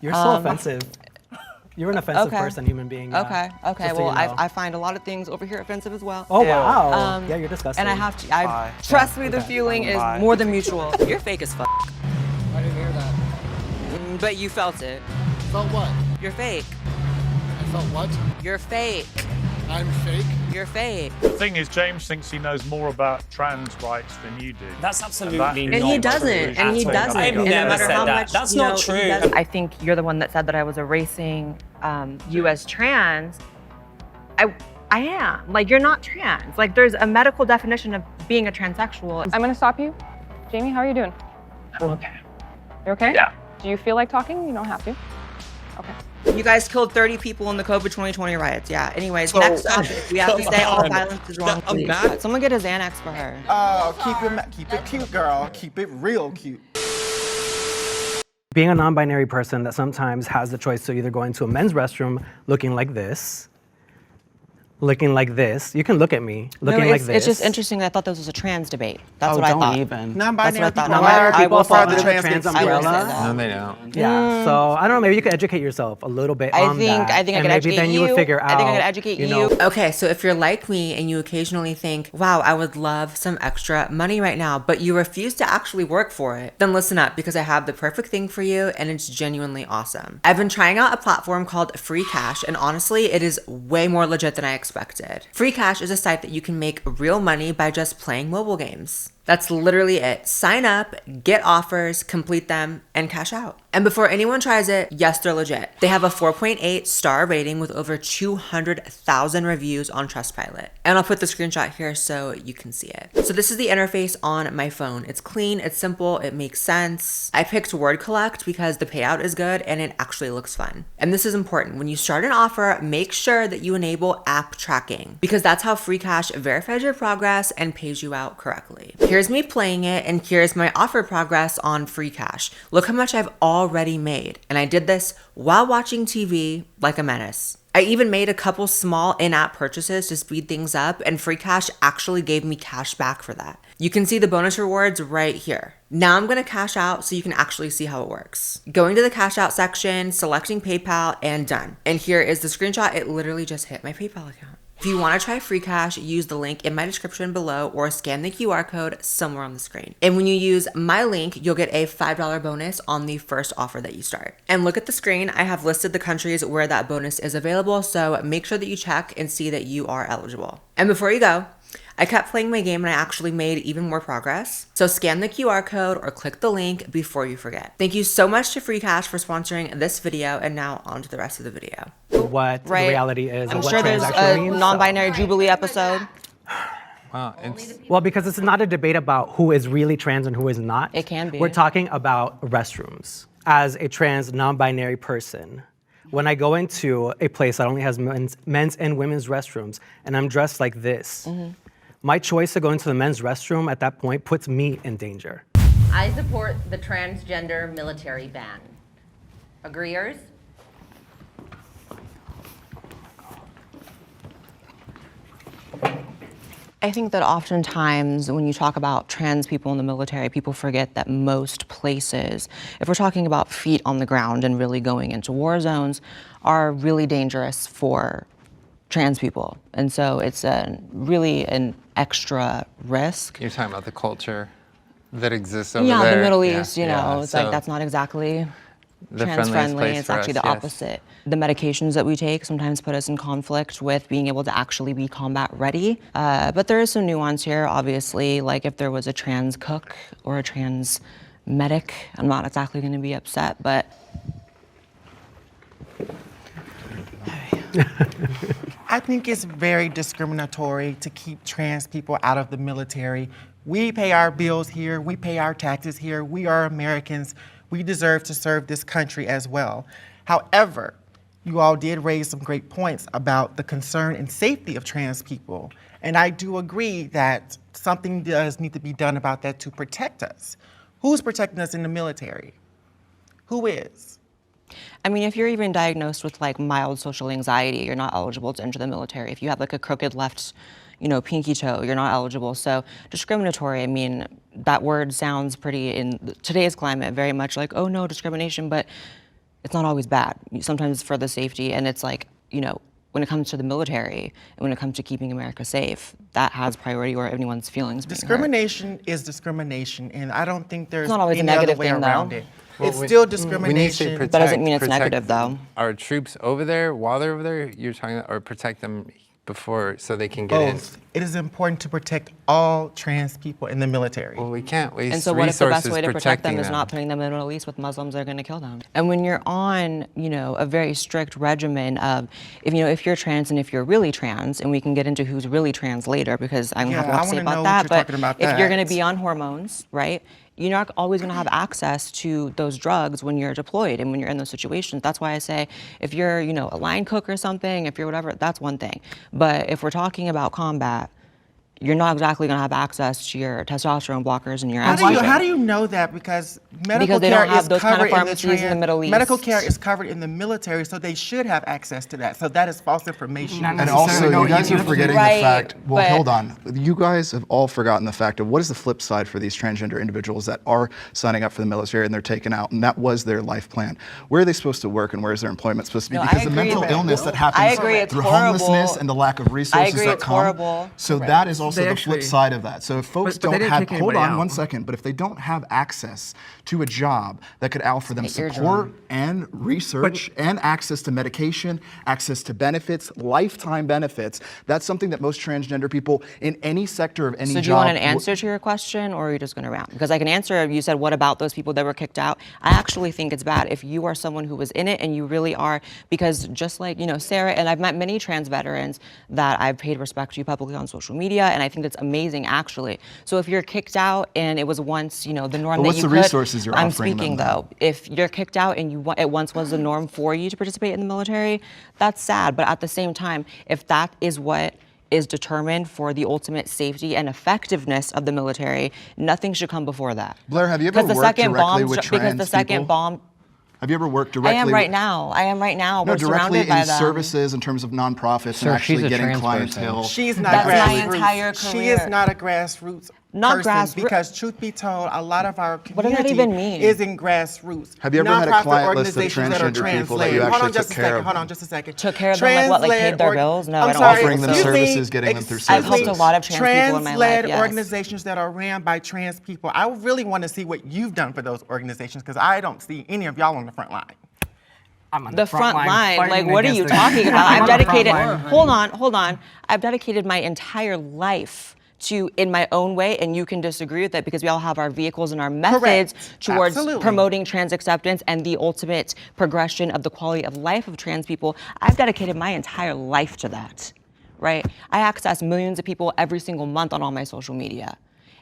You're so offensive. You're an offensive person, human being. Okay. Just so Well, you know. I find a lot of things over here offensive as well. Oh wow. Yeah, you're disgusting. And I have to. Trust me, the feeling is more than mutual. You're fake as fuck. I didn't hear that. But you felt it. Felt what? You're fake. I felt what? You're fake. I'm fake? You're fake. The thing is, James thinks he knows more about trans rights than you do. That's absolutely not And he doesn't. And he doesn't. I've And never no matter said how that. much, That's you know, not he true. doesn't. I think you're the one that said that I was erasing you as trans. I am. Like, you're not trans. Like, there's a medical definition of being a transsexual. I'm gonna stop you. Jamie, how are you doing? I'm okay. You okay? Yeah. Do you feel like talking? You don't have to. Okay. You guys killed 30 people in the COVID 2020 riots. Yeah. Anyways, next topic. We have to say all violence is wrong. Please. Someone get a Xanax for her. Oh, keep it cute, girl. Keep it real cute. Being a non-binary person that sometimes has the choice to either go into a men's restroom looking like this. You can look at me looking like this. It's just interesting. I thought this was a trans debate. That's what I thought. Even. Non-binary That's what I thought. people Non-binary are people fall the under the trans trans I will say umbrella. that. No, they don't. Yeah. So I don't know. Maybe you could educate yourself a little bit on that. I think I and could maybe educate then you would figure out. I think I could educate you. know, Okay, so if you're like me and you occasionally think, wow, I would love some extra money right now, but you refuse to actually work for it, then listen up, because I have the perfect thing for you and it's genuinely awesome. I've been trying out a platform called Free Cash, and honestly, it is way more legit than I expected. Free Cash is a site that you can make real money by just playing mobile games. That's literally it. Sign up, get offers, complete them, and cash out. And before anyone tries it, yes, they're legit. They have a 4.8 star rating with over 200,000 reviews on Trustpilot. And I'll put the screenshot here so you can see it. So this is the interface on my phone. It's clean, it's simple, it makes sense. I picked Word Collect because the payout is good and it actually looks fun. And this is important. When you start an offer, make sure that you enable app tracking, because that's how Free Cash verifies your progress and pays you out correctly. Here's me playing it, and here's my offer progress on Free Cash. Look how much I've already made. And I did this while watching TV like a menace. I even made a couple small in-app purchases to speed things up, and Free Cash actually gave me cash back for that. You can see the bonus rewards right here. Now I'm gonna cash out so you can actually see how it works. Going to the cash out section, selecting PayPal, and done. And here is the screenshot. It literally just hit my PayPal account. If you want to try Free Cash, use the link in my description below or scan the QR code somewhere on the screen. And when you use my link, you'll get a $5 bonus on the first offer that you start. And look at the screen, I have listed the countries where that bonus is available, so make sure that you check and see that you are eligible. And before you go, I kept playing my game and I actually made even more progress. So scan the QR code or click the link before you forget. Thank you so much to Free Cash for sponsoring this video, and now on to the rest of the video. what the reality is I'm and what sure there's trans a means. non-binary Jubilee episode. Wow, it's Well, because it's not a debate about who is really trans and who is not. It can be. We're talking about restrooms. As a trans non-binary person, when I go into a place that only has men's and women's restrooms, and I'm dressed like this, my choice to go into the men's restroom at that point puts me in danger. I support the transgender military ban. Agreeers? I think that oftentimes when you talk about trans people in the military, people forget that most places, if we're talking about feet on the ground and really going into war zones, are really dangerous for trans people. And so it's really an extra risk. You're talking about the culture that exists over Yeah, there. the Middle East, you know, yeah. it's So like that's not exactly the trans friendliest friendly. place It's for actually us, the yes. opposite. The medications that we take sometimes put us in conflict with being able to actually be combat ready. But there is some nuance here, obviously. Like if there was a trans cook or a trans medic, I'm not exactly going to be upset, but. I think it's very discriminatory to keep trans people out of the military. We pay our bills here, we pay our taxes here, we are Americans, we deserve to serve this country as well. However, you all did raise some great points about the concern and safety of trans people. And I do agree that something does need to be done about that to protect us. Who's protecting us in the military? Who is? I mean, if you're even diagnosed with like mild social anxiety, you're not eligible to enter the military. If you have like a crooked left, pinky toe, you're not eligible. So discriminatory, I mean, that word sounds pretty in today's climate, very much like, oh no, discrimination, but it's not always bad. Sometimes it's for the safety, and it's like, you know, when it comes to the military and when it comes to keeping America safe, that has priority over anyone's feelings being hurt. Discrimination is discrimination, and I don't think there's not always a any other negative way thing, though. around it. Well, It's when- still when you say discrimination. That doesn't mean it's protect negative, though. Our troops over there, while they're over there, you're talking about, or protect them before so they can get in. Both. It is important to protect all trans people in the military. Well, we can't waste And so what if the best resources way to protect protecting them is not putting them in the Middle East with Muslims that are going to kill them? And when you're on, you know, a very strict regimen of, if you're trans and if you're really trans, and we can get into who's really trans later because I'm going to have a lot to say wanna know about what that, you're but talking about if you're going that. to be on hormones, right, you're not always going to have access to those drugs when you're deployed and when you're in those situations. That's why I say if you're, a line cook or something, if you're whatever, that's one thing. But if we're talking about combat, you're not exactly going to have access to your testosterone blockers and your estrogen. How do you know that? Because medical Because they care don't have is those kind of covered in the pharmacies in the Middle East. Medical care is covered in the military, so they should have access to that. So that is false information. And also, you guys are forgetting Right, the fact, well, but- hold on. You guys have all forgotten the fact of what is the flip side for these transgender individuals that are signing up for the military and they're taken out, and that was their life plan. Where are they supposed to work and where is their employment supposed to be? No, I Because the agree, mental but- illness that I happens agree, it's through horrible. homelessness and the lack of resources agree, that it's come. horrible. So that is also They the flip actually- side of that. So if folks but they don't didn't have, kick hold anybody on out. 1 second, but if they don't have access to a job that could offer them Take your support and research and access to medication, access to benefits, lifetime benefits, that's something that most transgender people in any sector of any So job. do you want an answer to your question, or are you just going to round? Because I can answer, you said, what about those people that were kicked out? I actually think it's bad if you are someone who was in it and you really are, because just like, Sarah, and I've met many trans veterans that I've paid respect to publicly on social media, and I think that's amazing, actually. So if you're kicked out and it was once, the norm But that what's you the could, resources you're I'm offering speaking them, though. If you're kicked out and it once was the norm for you to participate in the military, that's sad. But at the same time, if that is what is determined for the ultimate safety and effectiveness of the military, nothing should come before that. Blaire, have you ever Because the worked second directly bomb, with because the trans second people? bomb. Have you ever worked directly? I am right with- now. No, We're directly surrounded by in them. services in terms of nonprofits Sir, and actually she's a getting trans clientele. person. She's not That's my grassroots. entire She is career. not a grassroots Not person grassroots. because, truth be told, a lot of our What does that community even mean? is in grassroots. Have you ever had a Nonprofit client list of organizations that are transgender people that you trans-led. Hold actually on just took a care second. of Hold them? on just a second. Took care of them, like what, like paid their bills? No, I don't sorry, Offering them excuse me, services, getting them through excuse services. I've helped a lot of trans people in my life, Trans-led yes. organizations that are ran by trans people. I really want to see what you've done for those organizations because I don't see any of y'all on the front line. I'm on The front line, like fighting what are against you the- talking about? I'm I've on the front dedicated, line. hold on. I've dedicated my entire life to, in my own way, and you can disagree with it because we all have our vehicles and our methods towards Absolutely. promoting trans acceptance and the ultimate progression of the quality of life of trans people. I've dedicated my entire life to that, right? I access millions of people every single month on all my social media.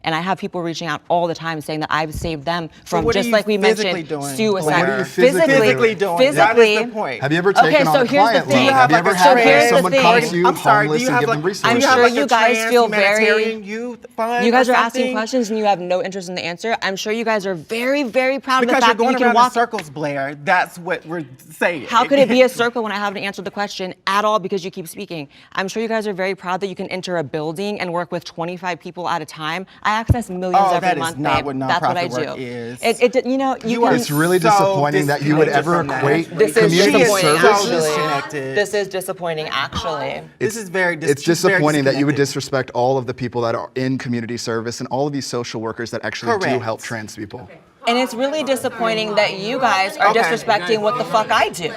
And I have people reaching out all the time saying that I've saved them from, what are just you like we physically mentioned, doing? suicide. What are you physically doing? Physically. That is the point. Have you ever taken Okay, on so a here's the client thing. loan? Have you ever like a had trans- someone come here's to the you thing. I'm sorry, homeless do you and have give like, them do resources? I'm you have sure like you a guys trans feel very- humanitarian youth fund You guys or are asking something? questions and you have no interest in the answer. I'm sure you guys are very, very proud of the Because you're fact that going you can around in walk. circles, Blaire. That's what we're saying. How could it be a circle when I haven't answered the question at all because you keep speaking? I'm sure you guys are very proud that you can enter a building and work with 25 people at a time. I access millions Oh, every that is month, not babe. what That's what I nonprofit do. work is. You You can. are It's really so disappointing that you would ever disconnected from equate that. This is community disappointing, services. actually. This is disappointing, actually. This is very It's disappointing that you would disconnected. disrespect all of the people that are in community service and all of these social workers that actually do Correct. help trans people. And it's really disappointing that you guys are Okay. disrespecting what the fuck I do,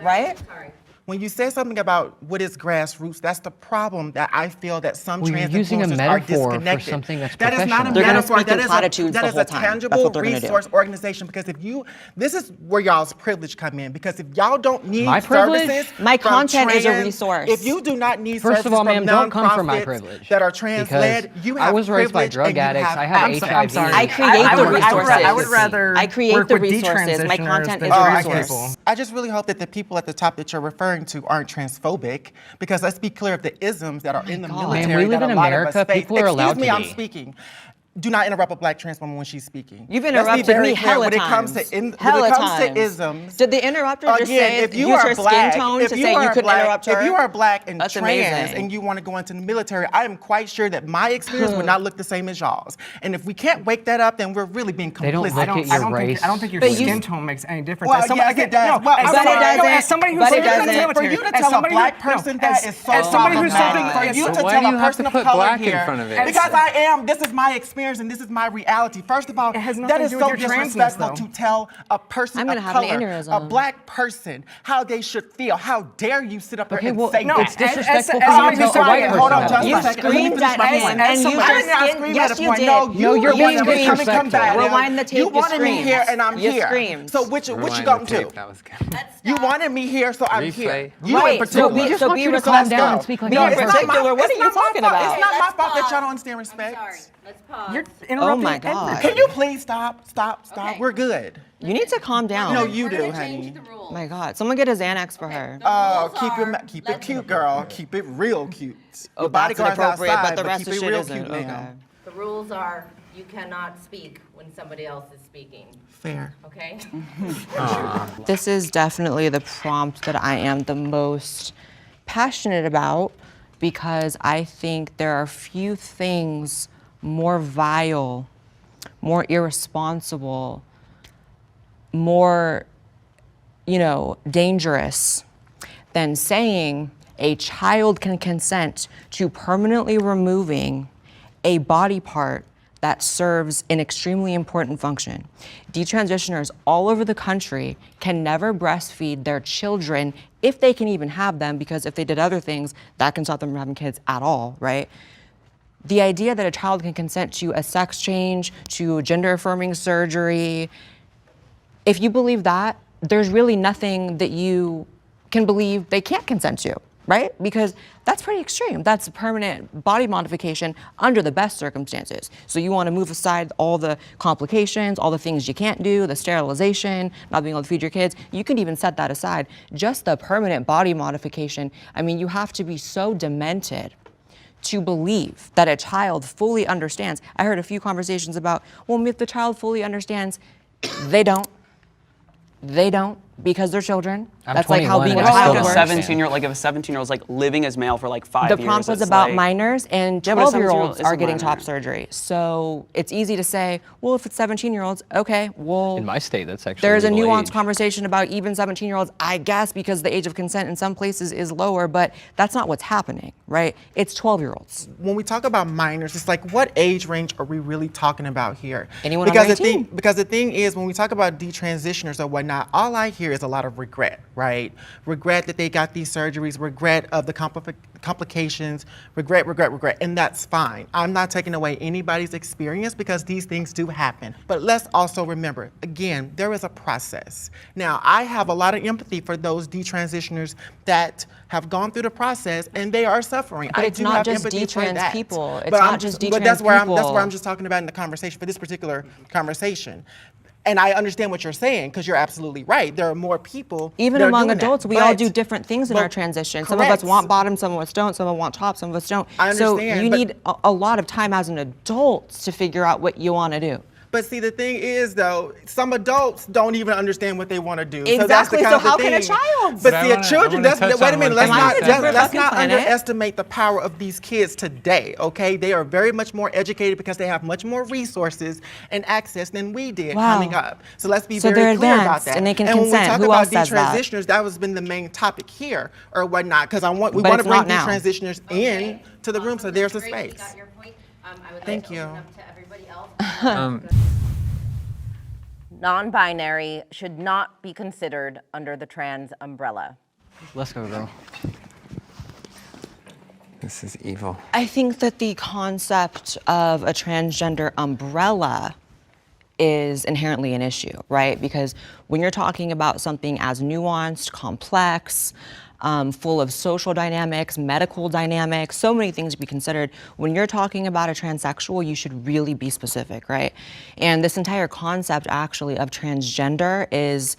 right? When you say something about what is grassroots, that's the problem that I feel that some Well, you're trans using a influencers are metaphor for disconnected. something that's That is not a professional. They're gonna metaphor. speak in That is platitudes that the is whole a time. That's tangible what they're gonna do. resource organization. Because if you, this is where y'all's privilege come in. Because if y'all don't need My privilege? services, My from content is a trans- resource. If you do not need First services of all, ma'am, from don't come for my nonprofits privilege. that are trans-led, Because you have I was raised by privilege drug and you addicts. have I have access. HIV. I create the resources. I would rather I create work the with resources. My detransitioners content than is a trans resource. people. I just really hope that the people at the top that you're referring to aren't transphobic, because let's be clear of the isms that are in the God. military Ma'am, we live that in a lot of America. us face. People are allowed Excuse me, to I'm be. speaking. do not interrupt a black trans woman when she's speaking. You've Let's be interrupted very me clear. hella When it times. comes to when Hella it comes times. to isms. Did the interrupter just say if you use are her black, skin tone if to you say are you couldn't black, interrupt her? if you are black and That's trans amazing. and you want to go into the military, I am quite sure that my experience would not look the same as y'all's. And if we can't wake that up, then we're really being complicit. They don't look at your race. I don't think your But you- skin tone makes any difference. Well, As someone- yes, it again, does. no, Well, as I'm somebody- sorry. no, as somebody who's But it serving in the doesn't. military, For you to as tell a somebody black who- no, person that as- is so as somebody who's problematic. serving, For you as- to Why tell do you a have person to of put color black in here, front of it? because this is my experience and this is my reality. First of all, has nothing that to is do so with your transness, disrespectful though. to tell a person I'm gonna of have an color, aneurysm. a black person, how they should feel. How dare you sit up there Okay, and well, say no, that? it's disrespectful as for you somebody to who's tell a white quiet, person hold on that. just You a second. Let me screamed finish at my him, point. and you I did not just scream yes, at a you point. did. No, you're being wanted me to come disrespectful. back. Rewind the tape. You You wanted me screamed. here, and I'm You here. screamed. So what you Rewind going the to? tape, that was good. You wanted me here, so I'm Replay. here. You Right, in so particular. be, so be Let's respectful. go. and speak like Be a in person. particular, what are you talking about? It's not my Let's fault that pause. y'all don't understand respect. Sorry. Let's pause. You're Oh interrupting my God. everything. Can you please stop? Okay. We're good. You need to calm down. No, you We're do, gonna honey. change the rules. My God, someone get a Xanax for her. Oh, rules are, keep it let's- cute, girl. Keep it real cute. Oh, Your that's bodyguard's inappropriate, outside, but the rest keep of it shit real isn't. cute Okay. now. The rules are you cannot speak when somebody else is speaking. Fair. Okay? This is definitely the prompt that I am the most passionate about because I think there are few things more vile, more irresponsible, more, dangerous than saying a child can consent to permanently removing a body part that serves an extremely important function. Detransitioners all over the country can never breastfeed their children if they can even have them, because if they did other things, that can stop them from having kids at all, right? The idea that a child can consent to a sex change, to gender affirming surgery, if you believe that, there's really nothing that you can believe they can't consent to, right? Because that's pretty extreme. That's a permanent body modification under the best circumstances. So you want to move aside all the complications, all the things you can't do, the sterilization, not being able to feed your kids. You can even set that aside. Just the permanent body modification, I mean, you have to be so demented to believe that a child fully understands. I heard a few conversations about, well, if the child fully understands, they don't. They don't, because they're children. I'm That's like how 21 being a and I still child don't works. understand. 17-year-old, like if a 17-year-old's like living as male for like 5 The years. prompt was it's about like- minors, and Yeah, but a 12-year-olds 17-year-old is are a getting minor. top surgery. So it's easy to say, well, if it's 17-year-olds, okay, well, In my state, that's actually there's a legal nuanced age. conversation about even 17-year-olds, I guess, because the age of consent in some places is lower, but that's not what's happening, right? It's 12-year-olds. When we talk about minors, it's like, what age range are we really talking about here? Anyone because under the thing, 18. because the thing is, when we talk about detransitioners or whatnot, all I hear is a lot of regret, right? Regret that they got these surgeries, regret of the complications, regret, and that's fine. I'm not taking away anybody's experience because these things do happen. But let's also remember, again, there is a process. Now, I have a lot of empathy for those detransitioners that have gone through the process and they are suffering. But I it's do not have just empathy for detrans that. people. It's But not I'm just but that's detrans where that's people. where I'm just talking about in the conversation, for this particular conversation. And I understand what you're saying, because you're absolutely right. There are more people. Even that are among doing that. adults, we all But- do different things in but- our transition. Some of us correct. want bottoms, some of us don't. Some of us want tops, some of us don't. I So understand, you but- need a lot of time as an adult to figure out what you want to do. But see, the thing is, though, some adults don't even understand what they want to do. So that's the Exactly. kind So of the how can a thing. child? But But see, I wanna children. touch Wait a on minute. one Let's thing not you said. let's not Planet. underestimate the power of these kids today. Okay, they are very much more educated because they have much more resources and access than we did Wow. coming up. So let's be So very they're clear about advanced that. and they can when we consent. talk Who about else says that? detransitioners, that has been the main topic here, or whatnot. Because we But want to it's bring not now. detransitioners in to the room, so there's a Great, we space. got your point. I would Thank like to you. open up to everybody else. Non-binary should not be considered under the trans umbrella. Let's go, girl. This is evil. I think that the concept of a transgender umbrella is inherently an issue, right? Because when you're talking about something as nuanced, complex, full of social dynamics, medical dynamics, so many things to be considered. When you're talking about a transsexual, you should really be specific, right? And this entire concept actually of transgender is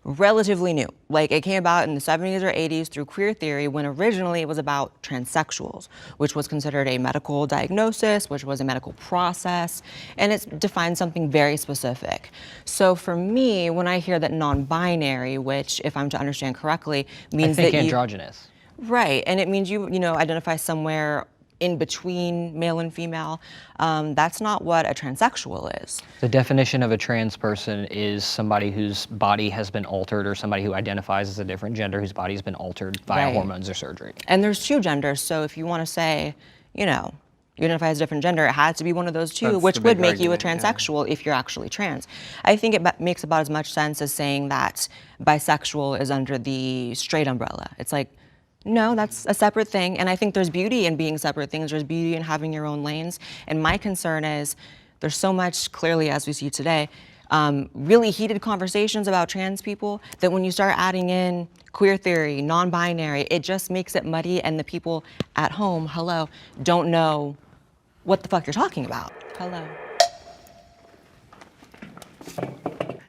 relatively new. Like it came about in the 70s or 80s through queer theory when originally it was about transsexuals, which was considered a medical diagnosis, which was a medical process, and it defined something very specific. So for me, when I hear that non-binary, which if I'm to understand correctly, means I think that androgynous. right, and it means you identify somewhere in between male and female. That's not what a transsexual is. The definition of a trans person is somebody whose body has been altered or somebody who identifies as a different gender whose body has been altered via Right. hormones or surgery. And there's two genders, so if you want to say, you identify as a different gender, it has to be one of those two, That's which the would big make you a argument, yeah. transsexual if you're actually trans. I think it makes about as much sense as saying that bisexual is under the straight umbrella. It's like, no, that's a separate thing. And I think there's beauty in being separate things. There's beauty in having your own lanes. And my concern is there's so much, clearly, as we see today, really heated conversations about trans people that when you start adding in queer theory, non-binary, it just makes it muddy and the people at home, hello, don't know what the fuck you're talking about. Hello.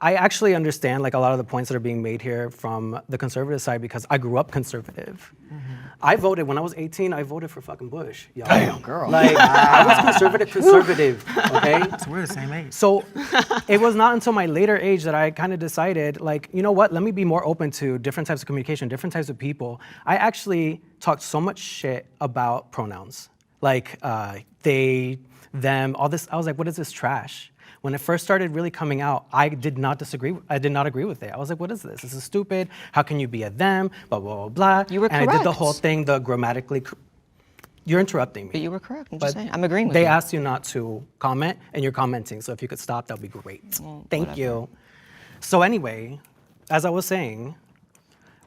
I actually understand like a lot of the points that are being made here from the conservative side because I grew up conservative. I voted when I was 18. I voted for fucking Bush. Y'all. Damn, girl. Like I was conservative. Okay. So we're the same age. So it was not until my later age that I kind of decided, like, you know what? Let me be more open to different types of communication, different types of people. I actually talked so much shit about pronouns, like they, them, all this. I was like, what is this trash? When it first started really coming out, I did not agree with it. I was like, what is this? This is stupid. How can you be a them? Blah, blah, blah, blah. You were and I did the correct. whole thing, the grammatically. You're interrupting me. But you were correct. I'm But just saying. I'm agreeing with they you. asked you not to comment, and you're commenting. So if you could stop, that would be great. Well, Thank whatever. you. So anyway, as I was saying,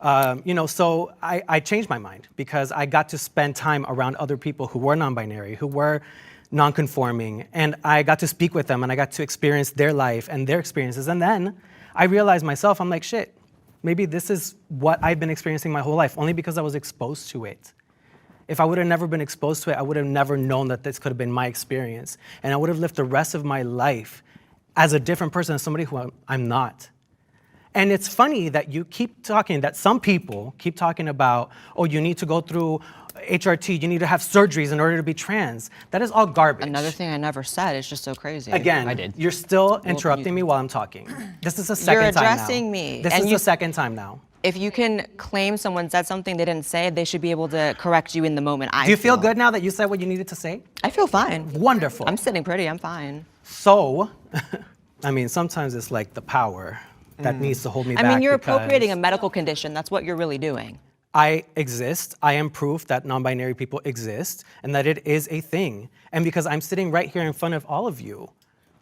so I changed my mind because I got to spend time around other people who were non-binary, who were non-conforming, and I got to speak with them and I got to experience their life and their experiences. And then I realized myself, I'm like, shit, maybe this is what I've been experiencing my whole life, only because I was exposed to it. If I would have never been exposed to it, I would have never known that this could have been my experience. And I would have lived the rest of my life as a different person, as somebody who I'm not. And it's funny that you keep talking, that some people keep talking about, oh, you need to go through HRT, you need to have surgeries in order to be trans. That is all garbage. Another thing I never said, it's just so crazy. Again, I did. You're still interrupting me while I'm talking. This is the second You're time now. addressing me, This and is you- the second time now. If you can claim someone said something they didn't say, they should be able to correct you in the moment. Do you feel good now that you said what you needed to say? I feel fine. Wonderful. I'm sitting pretty, I'm fine. So, I mean, sometimes it's like the power that needs to hold me back. I mean, you're because appropriating a medical condition. That's what you're really doing. I exist. I am proof that non-binary people exist and that it is a thing. And because I'm sitting right here in front of all of you,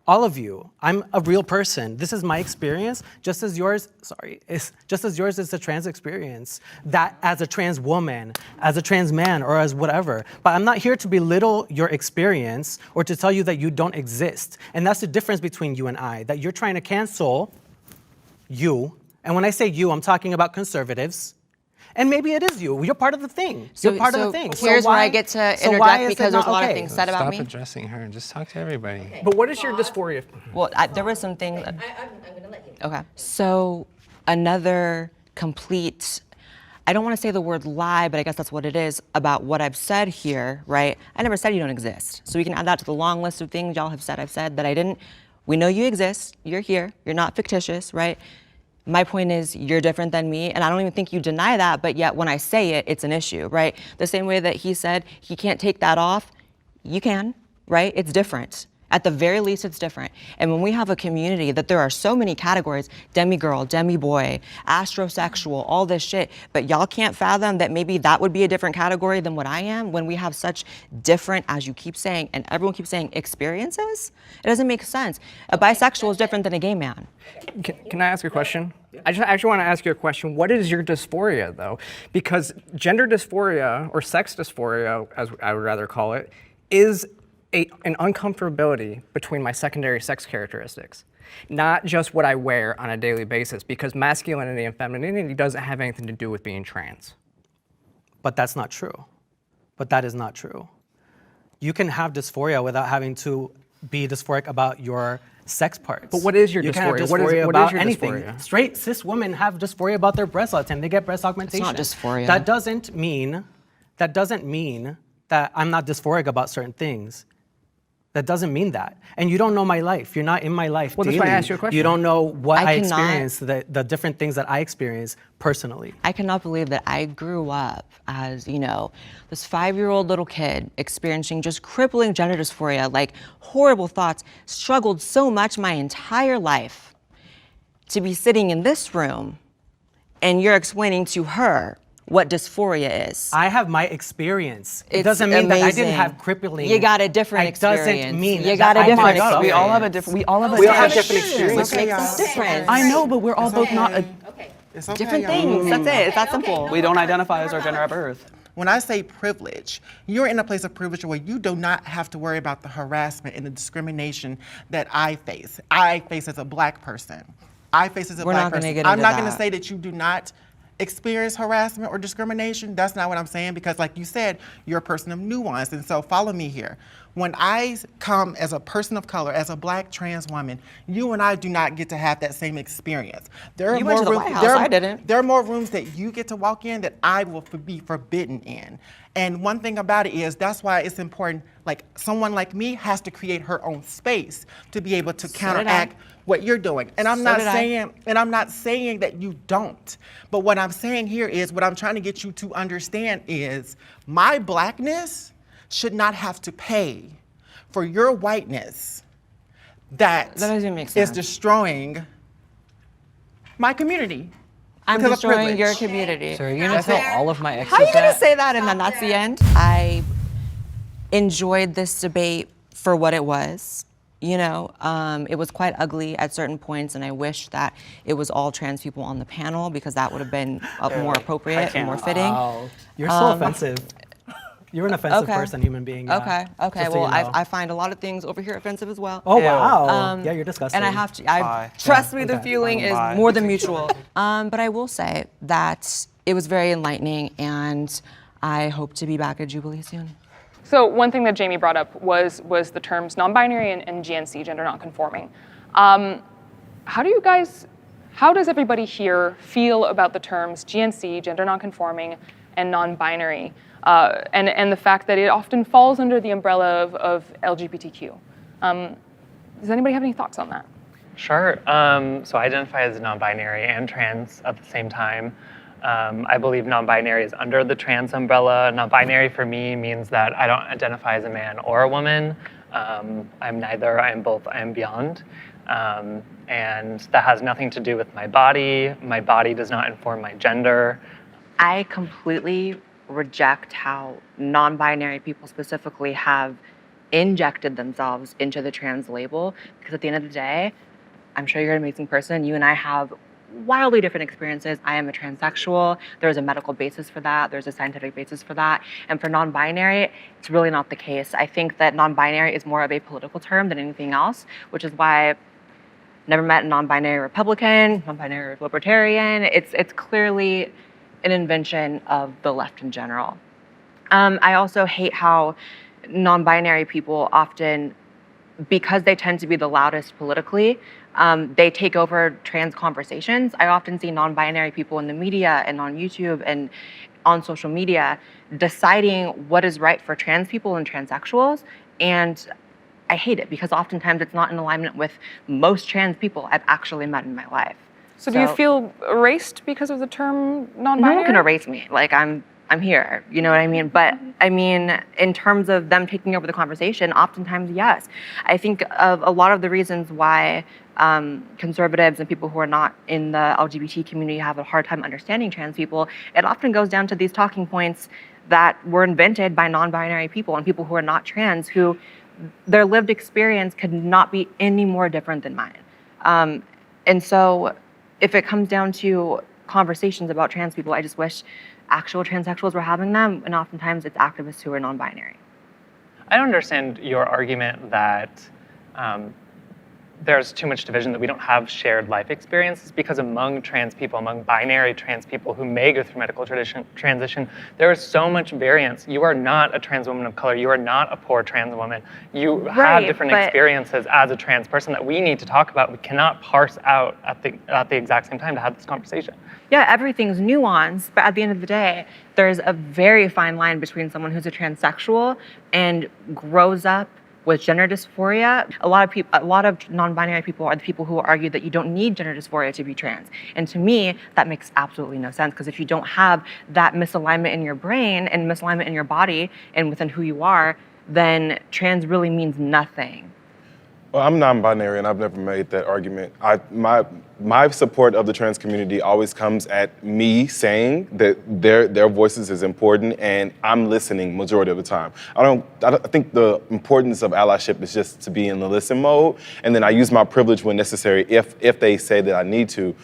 I'm a real person. This is my experience, just as yours is the trans experience. That as a trans woman, as a trans man, or as whatever. But I'm not here to belittle your experience or to tell you that you don't exist. And that's the difference between you and I, that you're trying to cancel you. And when I say you, I'm talking about conservatives. And maybe it is you. You're part of the thing. You're part of the thing. Here's where I get to interject because there's a lot of things said about Stop me. addressing her and just talk to everybody. But what is your dysphoria? Well, there was some things. I'm going to let you. Okay. So another complete, I don't want to say the word lie, but I guess that's what it is about what I've said here, right? I never said you don't exist. So we can add that to the long list of things y'all have said. I've said that I didn't. We know you exist. You're here. You're not fictitious, right? My point is you're different than me, and I don't even think you deny that, but yet when I say it, it's an issue, right? The same way that he said he can't take that off, you can, right? It's different. At the very least, it's different. And when we have a community that there are so many categories, demi-girl, demi-boy, astrosexual, all this shit, but y'all can't fathom that maybe that would be a different category than what I am when we have such different, as you keep saying, and everyone keeps saying, experiences? It doesn't make sense. A bisexual is different than a gay man. Can I ask a question? I just actually want to ask you a question. What is your dysphoria, though? Because gender dysphoria, or sex dysphoria, as I would rather call it, is an uncomfortability between my secondary sex characteristics, not just what I wear on a daily basis, because masculinity and femininity doesn't have anything to do with being trans. But that's not true. But that is not true. You can have dysphoria without having to be dysphoric about your sex parts. But what is your you can have dysphoria? What is- dysphoria what is about your anything. dysphoria? Straight cis women have dysphoria about their breasts all the time. They get breast augmentation. not dysphoria. That doesn't mean that I'm not dysphoric about certain things. That doesn't mean that. And you don't know my life. You're not in my life Well, that's daily. why I asked you a question. You don't know what I I cannot- experience, the different things that I experience personally. I cannot believe that I grew up as, this 5-year-old little kid experiencing just crippling gender dysphoria, like horrible thoughts, struggled so much my entire life to be sitting in this room and you're explaining to her what dysphoria is. I have my experience. It It's doesn't mean that I amazing. didn't have crippling. You got a different It doesn't experience. mean You that got a I different myself- We all have a different. We all have different experience. Which makes us different. I know, but we're all both not. It's okay, Different y'all. things. That's it. It's that simple. We don't identify as our gender at birth. When I say privilege, you're in a place of privilege where you do not have to worry about the harassment and the discrimination that I face. I face as a black person. I face as a We're black not gonna person. get I'm into not going to that. say that you do not experience harassment or discrimination. That's not what I'm saying, because like you said, you're a person of nuance. And so follow me here. When I come as a person of color, as a black trans woman, you and I do not get to have that same experience. There are You went to the rooms- White House, there are- I didn't. There are more rooms that you get to walk in that I will be forbidden in. And one thing about it is that's why it's important, like someone like me has to create her own space to be able to counteract what you're doing. And I'm So not did I. saying that you don't. But what I'm saying here is what I'm trying to get you to understand is my blackness should not have to pay for your whiteness that doesn't make is sense. destroying my community. I'm because of destroying privilege. your community. So are you gonna tell all of my exes How are you gonna that? say that and then that's the end? I enjoyed this debate for what it was. It was quite ugly at certain points, and I wish that it was all trans people on the panel because that would have been more appropriate and more fitting. Wow. You're so offensive. You're an offensive person, human being. Yeah. Okay. Just so Well, you know. I find a lot of things over here offensive as well. Oh, wow. Yeah, you're disgusting. And I have to. Bye. Trust me, the okay. feeling is Bye. more than mutual. But I will say that it was very enlightening, and I hope to be back at Jubilee soon. So one thing that Jamie brought up was the terms non-binary and GNC, gender non-conforming. How does everybody here feel about the terms GNC, gender non-conforming, and non-binary, and the fact that it often falls under the umbrella of LGBTQ? Does anybody have any thoughts on that? Sure. So I identify as non-binary and trans at the same time. I believe non-binary is under the trans umbrella. Non-binary for me means that I don't identify as a man or a woman. I'm neither, I am both, I am beyond. And that has nothing to do with my body. My body does not inform my gender. I completely reject how non-binary people specifically have injected themselves into the trans label, because at the end of the day, I'm sure you're an amazing person. You and I have wildly different experiences. I am a transsexual. There's a medical basis for that. There's a scientific basis for that. And for non-binary, it's really not the case. I think that non-binary is more of a political term than anything else, which is why I've never met a non-binary Republican, non-binary libertarian. It's clearly an invention of the left in general. I also hate how non-binary people often, because they tend to be the loudest politically, they take over trans conversations. I often see non-binary people in the media and on YouTube and on social media deciding what is right for trans people and transsexuals, and I hate it because oftentimes it's not in alignment with most trans people I've actually met in my life. So do you feel erased because of the term non-binary? No one can erase me. Like I'm here, you know what I mean? But I mean, in terms of them taking over the conversation, oftentimes, yes. I think of a lot of the reasons why conservatives and people who are not in the LGBT community have a hard time understanding trans people, it often goes down to these talking points that were invented by non-binary people and people who are not trans, who their lived experience could not be any more different than mine. And so if it comes down to conversations about trans people, I just wish actual transsexuals were having them, and oftentimes it's activists who are non-binary. I don't understand your argument that there's too much division, that we don't have shared life experiences, because among trans people, among binary trans people who may go through medical transition, there is so much variance. You are not a trans woman of color. You are not a poor trans woman. You have different experiences as a trans person that we need to talk about. We cannot parse out at the exact same time to have this conversation. Yeah, everything's nuanced, but at the end of the day, there's a very fine line between someone who's a transsexual and grows up with gender dysphoria. A lot of non-binary people are the people who argue that you don't need gender dysphoria to be trans. And to me, that makes absolutely no sense, because if you don't have that misalignment in your brain and misalignment in your body and within who you are, then trans really means nothing. Well, I'm non-binary, and I've never made that argument. My support of the trans community always comes at me saying that their voices is important, and I'm listening majority of the time. I think the importance of allyship is just to be in the listen mode, and then I use my privilege when necessary if they say that I need to,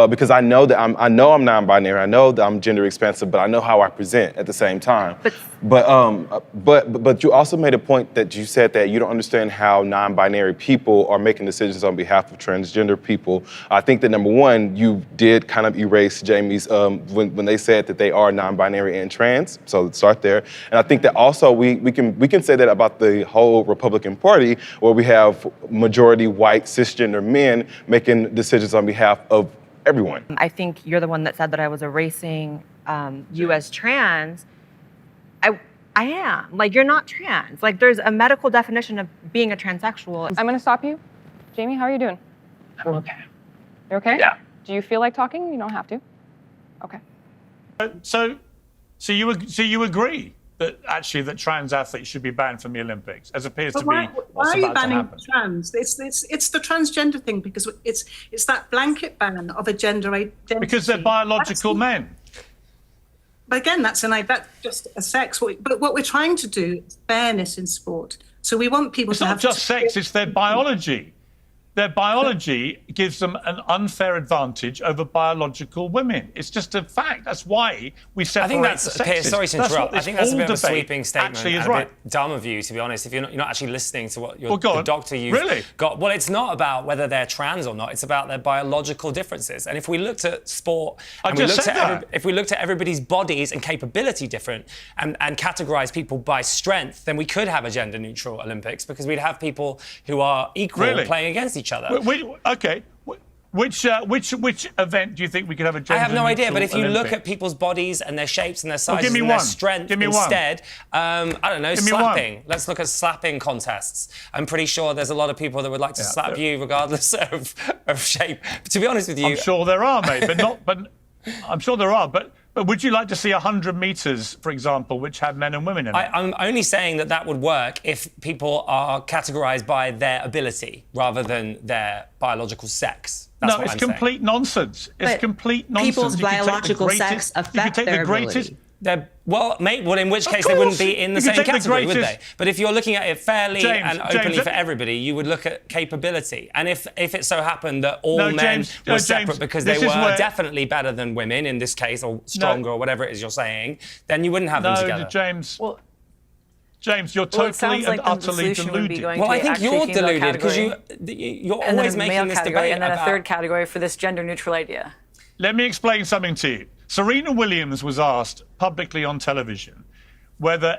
because I know that I'm non-binary, I know that I'm gender expansive, but I know how I present at the same time. But you also made a point that you said that you don't understand how non-binary people are making decisions on behalf of transgender people. I think that number one, you did kind of erase Jamie's when they said that they are non-binary and trans. So let's start there. And I think that also we can say that about the whole Republican Party, where we have majority white cisgender men making decisions on behalf of everyone. I think you're the one that said that I was erasing you as trans. I am. Like, you're not trans. Like, there's a medical definition of being a transsexual. I'm going to stop you. Jamie, how are you doing? I'm okay. You're okay? Yeah. Do you feel like talking? You don't have to. Okay. So you agree that actually that trans athletes should be banned from the Olympics, as appears to be why what's are you about to banning happen? trans? It's the transgender thing, because it's that blanket ban of a gender identity. Because they're biological men. But again, that's just a sex. But what we're trying to do is fairness in sport. So we want people to have. It's not just sex; it's their biology. Their biology gives them an unfair advantage over biological women. It's just a fact. That's why we separate. I think that's, the sexes. Piers, sorry to interrupt. I think that's a bit of a sweeping statement actually is and a right. bit dumb of you, to be honest, if you're not actually listening to what Well, the doctor you've Really? got. Well, it's not about whether they're trans or not. It's about their biological differences. And if we looked at sport and if we looked at everybody's bodies and capability different and categorise people by strength, then we could have a gender-neutral Olympics, because we'd have people who are equal playing against each other. Okay. Which event do you think we could have a gender? I have no idea, but if you Olympic? look at people's bodies and their shapes and their sizes give me and their one. strength Give me one. instead, I don't know, Give me slapping. one. Let's look at slapping contests. I'm pretty sure there's a lot of people that would like to slap you regardless of shape. But to be honest with you, I'm sure there are, mate, but I'm sure there are, but would you like to see 100 metres, for example, which have men and women in it? I'm only saying that would work if people are categorised by their ability rather than their biological sex. That's what it's I'm complete saying. nonsense. It's complete nonsense. People's You can take the biological greatest- sex you can affect take their the greatest. ability. Well, in which Of case they wouldn't course. be in the You can same take the category, would they? greatest- But if you're looking at it fairly James, and openly James, for everybody, you would look at capability. And if it so happened that all men James, were James, separate because this they is were where- definitely better than women in this case, or stronger, or whatever it is you're saying, then you wouldn't have them together. James. James, you're totally and utterly deluded. Well, I think you're deluded because you're and always then a making male this category, debate and then about a third category for this gender-neutral idea. Let me explain something to you. Serena Williams was asked publicly on television whether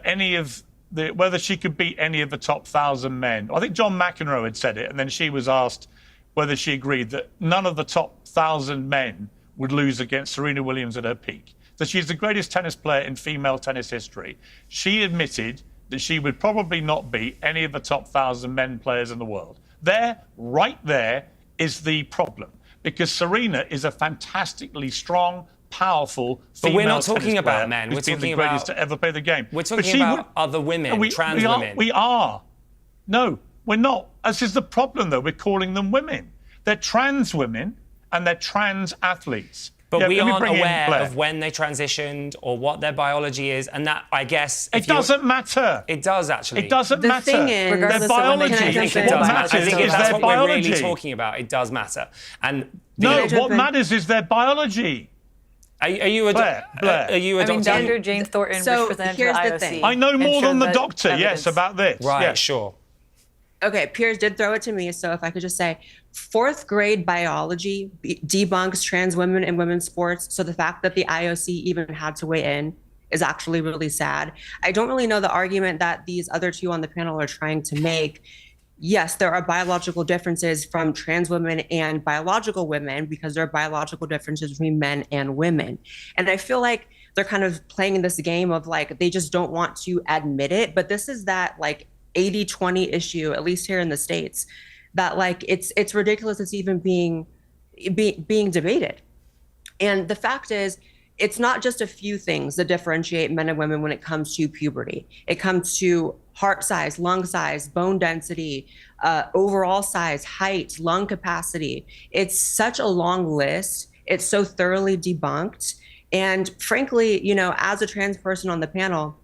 she could beat any of the top 1,000 men. I think John McEnroe had said it, and then she was asked whether she agreed that none of the top 1,000 men would lose against Serena Williams at her peak. So she's the greatest tennis player in female tennis history. She admitted that she would probably not beat any of the top 1,000 men players in the world. Right there is the problem, because Serena is a fantastically strong, powerful female But we're not tennis talking about player men. who's We're been talking the greatest about to ever play the game. We're But talking she about would- other women, trans women. We are. No, we're not. This is the problem, though. We're calling them women. They're trans women and they're trans athletes. But we let me aren't bring in aware Blaire. of when they transitioned or what their biology is, and that, I guess... It doesn't matter. It does, actually. It doesn't The matter. thing is- Their Regardless of when they biology. I think it What does matter. matters I think is that's their what biology. we're really talking about. It does matter. And No, what matters is their biology. Are you a Blaire? Are you a doctor? Dr. Jane Thornton, So which presented here's to the IOC. thing. I know and more showed than the that doctor, yes, evidence. about this. Right, yes. sure. Okay, Piers did throw it to me, so if I could just say, fourth grade biology debunks trans women in women's sports. So the fact that the IOC even had to weigh in is actually really sad. I don't really know the argument that these other two on the panel are trying to make. Yes, there are biological differences from trans women and biological women because there are biological differences between men and women. And I feel like they're kind of playing this game of like, they just don't want to admit it. But this is that like 80-20 issue, at least here in the States, that like it's ridiculous it's even being debated. And the fact is, it's not just a few things that differentiate men and women when it comes to puberty. It comes to heart size, lung size, bone density, overall size, height, lung capacity. It's such a long list. It's so thoroughly debunked. And frankly, you know, as a trans person on the panel,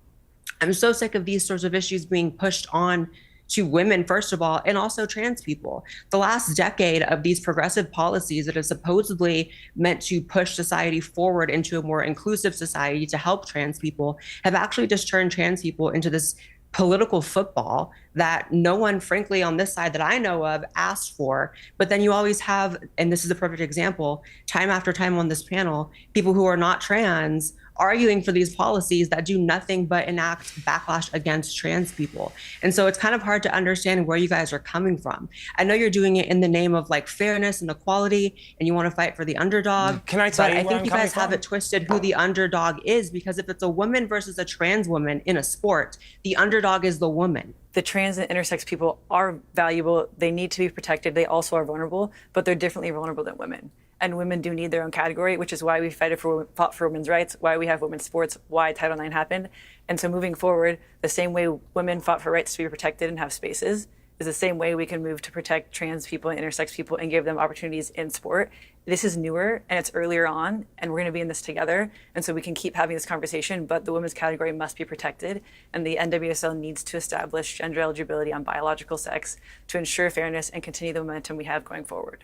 I'm so sick of these sorts of issues being pushed on to women, first of all, and also trans people. The last decade of these progressive policies that are supposedly meant to push society forward into a more inclusive society to help trans people have actually just turned trans people into this political football that no one, frankly, on this side that I know of asked for. But then you always have, and this is a perfect example, time after time on this panel, people who are not trans arguing for these policies that do nothing but enact backlash against trans people. And so it's kind of hard to understand where you guys are coming from. I know you're doing it in the name of like fairness and equality, and you want to fight for the underdog. Can I tell but you I where think I'm you guys coming have from? it twisted who the underdog is, because if it's a woman versus a trans woman in a sport, the underdog is the woman. The trans and intersex people are valuable. They need to be protected. They also are vulnerable, but they're differently vulnerable than women. And women do need their own category, which is why we fought for women's rights, why we have women's sports, why Title IX happened. And so moving forward, the same way women fought for rights to be protected and have spaces is the same way we can move to protect trans people and intersex people and give them opportunities in sport. This is newer and it's earlier on, and we're going to be in this together. And so we can keep having this conversation, but the women's category must be protected. And the NWSL needs to establish gender eligibility on biological sex to ensure fairness and continue the momentum we have going forward.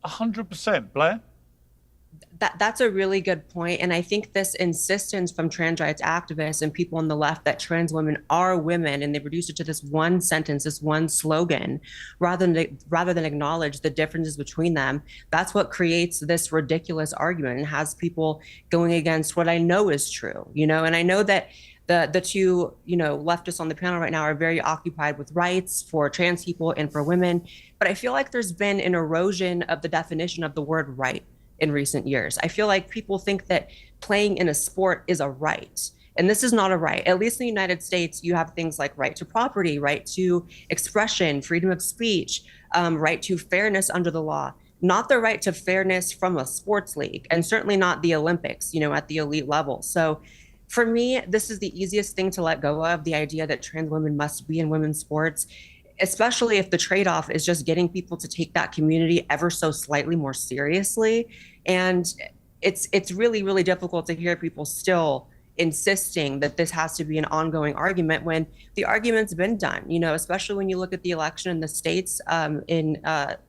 100%, Blair. That's a really good point. And I think this insistence from trans rights activists and people on the left that trans women are women, and they reduce it to this one sentence, this one slogan, rather than acknowledge the differences between them. That's what creates this ridiculous argument and has people going against what I know is true, you know. And I know that the two, you know, leftists on the panel right now are very occupied with rights for trans people and for women. But I feel like there's been an erosion of the definition of the word right in recent years. I feel like people think that playing in a sport is a right. And this is not a right. At least in the United States, you have things like right to property, right to expression, freedom of speech, right to fairness under the law, not the right to fairness from a sports league, and certainly not the Olympics, you know, at the elite level. So for me, this is the easiest thing to let go of, the idea that trans women must be in women's sports, especially if the trade-off is just getting people to take that community ever so slightly more seriously. And it's really, really difficult to hear people still insisting that this has to be an ongoing argument when the argument's been done, you know, especially when you look at the election in the States in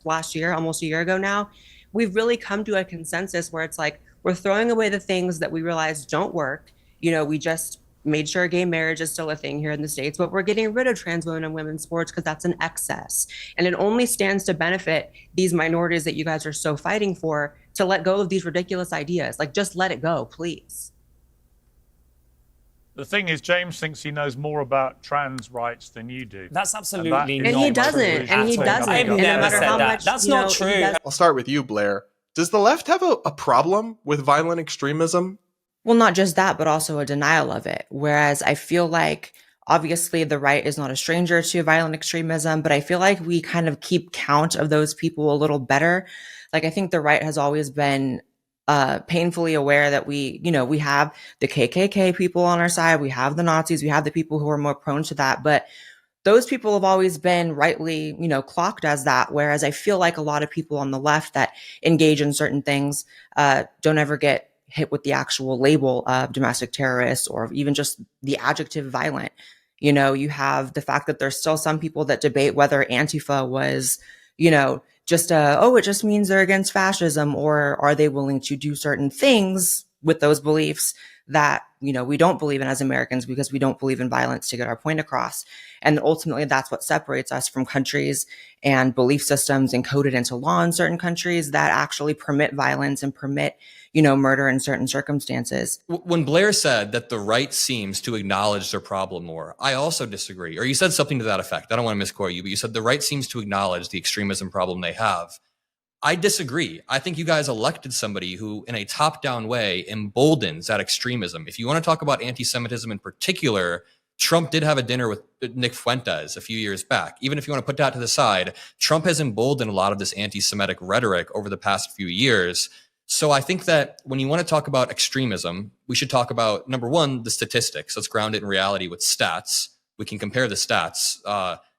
last year, almost a year ago now. We've really come to a consensus where it's like, we're throwing away the things that we realize don't work. You know, we just made sure gay marriage is still a thing here in the States, but we're getting rid of trans women and women's sports because that's an excess. And it only stands to benefit these minorities that you guys are so fighting for to let go of these ridiculous ideas. Like, just let it go, please. The thing is, James thinks he knows more about trans rights than you do. That's absolutely not And he doesn't. And he doesn't. I've And no never matter said how that. much, That's you know, not he true. does- I'll start with you, Blair. Does the left have a problem with violent extremism? Well, not just that, but also a denial of it. Whereas I feel like obviously the right is not a stranger to violent extremism, but I feel like we kind of keep count of those people a little better. Like, I think the right has always been painfully aware that we have the KKK people on our side, we have the Nazis, we have the people who are more prone to that, but those people have always been rightly, you know, clocked as that. Whereas I feel like a lot of people on the left that engage in certain things don't ever get hit with the actual label of domestic terrorist or even just the adjective violent. You know, you have the fact that there's still some people that debate whether Antifa was, you know, just it just means they're against fascism, or are they willing to do certain things with those beliefs that, we don't believe in as Americans because we don't believe in violence to get our point across. And ultimately, that's what separates us from countries and belief systems encoded into law in certain countries that actually permit violence and permit, murder in certain circumstances. When Blaire said that the right seems to acknowledge their problem more, I also disagree. Or you said something to that effect. I don't want to misquote you, but you said the right seems to acknowledge the extremism problem they have. I disagree. I think you guys elected somebody who, in a top-down way, emboldens that extremism. If you want to talk about anti-Semitism in particular, Trump did have a dinner with Nick Fuentes a few years back. Even if you want to put that to the side, Trump has emboldened a lot of this anti-Semitic rhetoric over the past few years. So I think that when you want to talk about extremism, we should talk about, number one, the statistics. Let's ground it in reality with stats. We can compare the stats.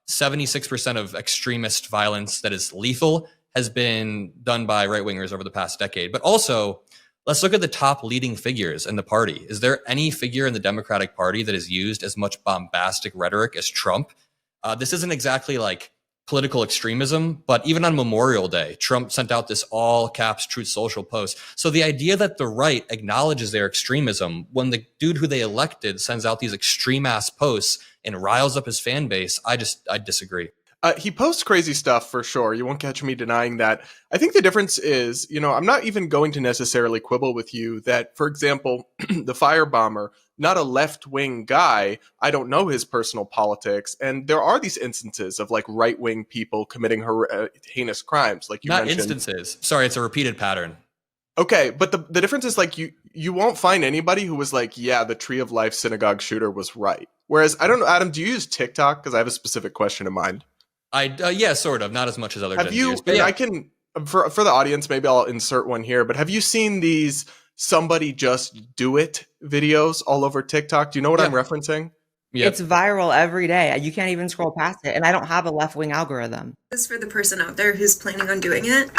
76% of extremist violence that is lethal has been done by right-wingers over the past decade. But also, let's look at the top leading figures in the party. Is there any figure in the Democratic Party that has used as much bombastic rhetoric as Trump? This isn't exactly like political extremism, but even on Memorial Day, Trump sent out this all caps Truth Social post. So the idea that the right acknowledges their extremism when the dude who they elected sends out these extreme ass posts and riles up his fan base, I disagree. He posts crazy stuff for sure. You won't catch me denying that. I think the difference is, I'm not even going to necessarily quibble with you that, for example, the firebomber, not a left-wing guy. I don't know his personal politics. And there are these instances of like right-wing people committing heinous crimes, like you mentioned. Not instances. Sorry, it's a repeated pattern. Okay, but the difference is like you won't find anybody who was like, yeah, the Tree of Life synagogue shooter was right. Whereas, I don't know, Adam, do you use TikTok? Because I have a specific question in mind. Yeah, sort of. Not as much as other Have Gen you, Zers, but and yeah. I can, for the audience, maybe I'll insert one here, but have you seen these somebody just do it videos all over TikTok? Do you know what I'm referencing? It's viral every day. You can't even scroll past it. And I don't have a left-wing algorithm. This is for the person out there who's planning on doing it.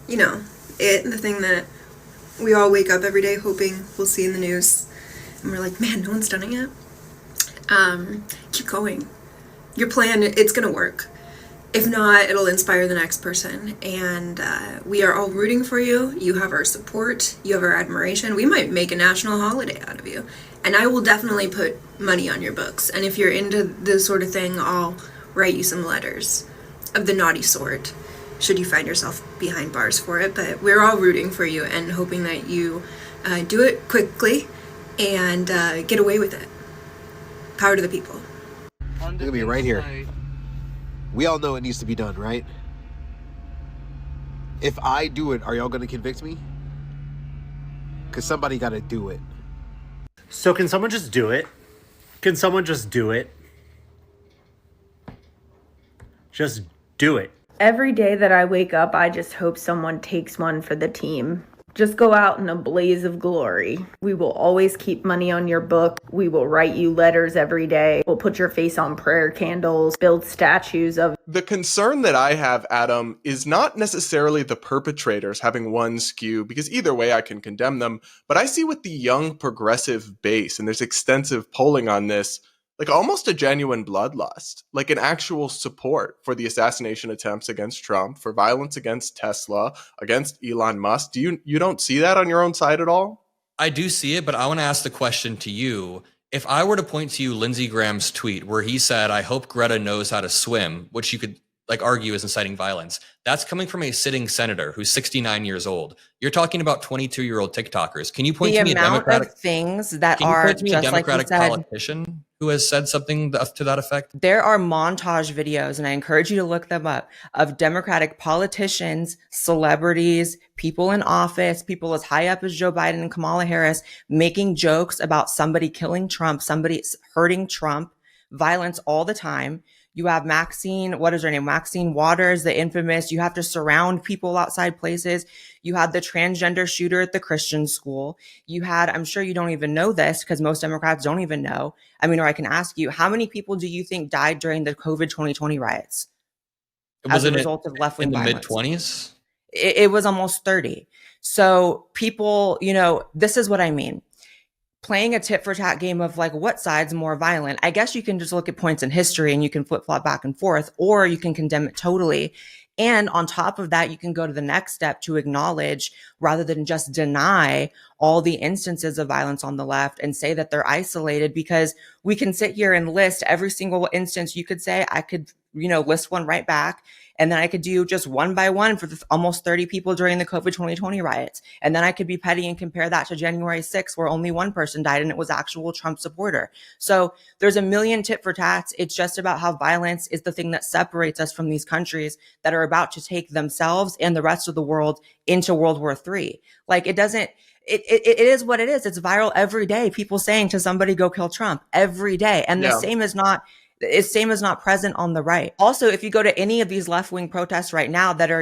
The thing that we all wake up every day hoping we'll see in the news. And we're like, man, no one's done it yet. Keep going. Your plan, it's going to work. If not, it'll inspire the next person. And we are all rooting for you. You have our support. You have our admiration. We might make a national holiday out of you. And I will definitely put money on your books. And if you're into this sort of thing, I'll write you some letters of the naughty sort, should you find yourself behind bars for it. But we're all rooting for you and hoping that you do it quickly and get away with it. Power to the people. Look at me right here. We all know it needs to be done, right? If I do it, are y'all going to convict me? Because somebody got to do it. So can someone just do it? Can someone just do it? Just do it. Every day that I wake up, I just hope someone takes one for the team. Just go out in a blaze of glory. We will always keep money on your book. We will write you letters every day. We'll put your face on prayer candles, build statues of. The concern that I have, Adam, is not necessarily the perpetrators having one skew, because either way I can condemn them, but I see with the young progressive base, and there's extensive polling on this, like almost a genuine bloodlust, like an actual support for the assassination attempts against Trump, for violence against Tesla, against Elon Musk. You don't see that on your own side at all? I do see it, but I want to ask the question to you. If I were to point to you Lindsey Graham's tweet where he said, I hope Greta knows how to swim, which you could argue is inciting violence, that's coming from a sitting senator who's 69 years old. You're talking about 22-year-old TikTokers. Can you point to me a Democratic things that are just Democratic like you said, politician who has said something to that effect? There are montage videos, and I encourage you to look them up, of Democratic politicians, celebrities, people in office, people as high up as Joe Biden and Kamala Harris, making jokes about somebody killing Trump, somebody hurting Trump, violence all the time. You have Maxine, what is her name? Maxine Waters, the infamous, you have to surround people outside places. You had the transgender shooter at the Christian school. You had, I'm sure you don't even know this because most Democrats don't even know. I mean, or I can ask you, how many people do you think died during the COVID 2020 riots? As a result of left-wing violence? In the mid-20s? It was almost 30. So people, this is what I mean. Playing a tit for tat game of like, what side's more violent? I guess you can just look at points in history and you can flip flop back and forth, or you can condemn it totally. And on top of that, you can go to the next step to acknowledge rather than just deny all the instances of violence on the left and say that they're isolated, because we can sit here and list every single instance. You could say, I could, list one right back. And then I could do just one by one for the almost 30 people during the COVID 2020 riots. And then I could be petty and compare that to January 6th, where only one person died and it was actual Trump supporter. So there's a million tit for tats. It's just about how violence is the thing that separates us from these countries that are about to take themselves and the rest of the world into World War III. Like, it doesn't, it is what it is. It's viral every day. People saying to somebody, go kill Trump every day. And the same is not present on the right. Also, if you go to any of these left-wing protests right now that are,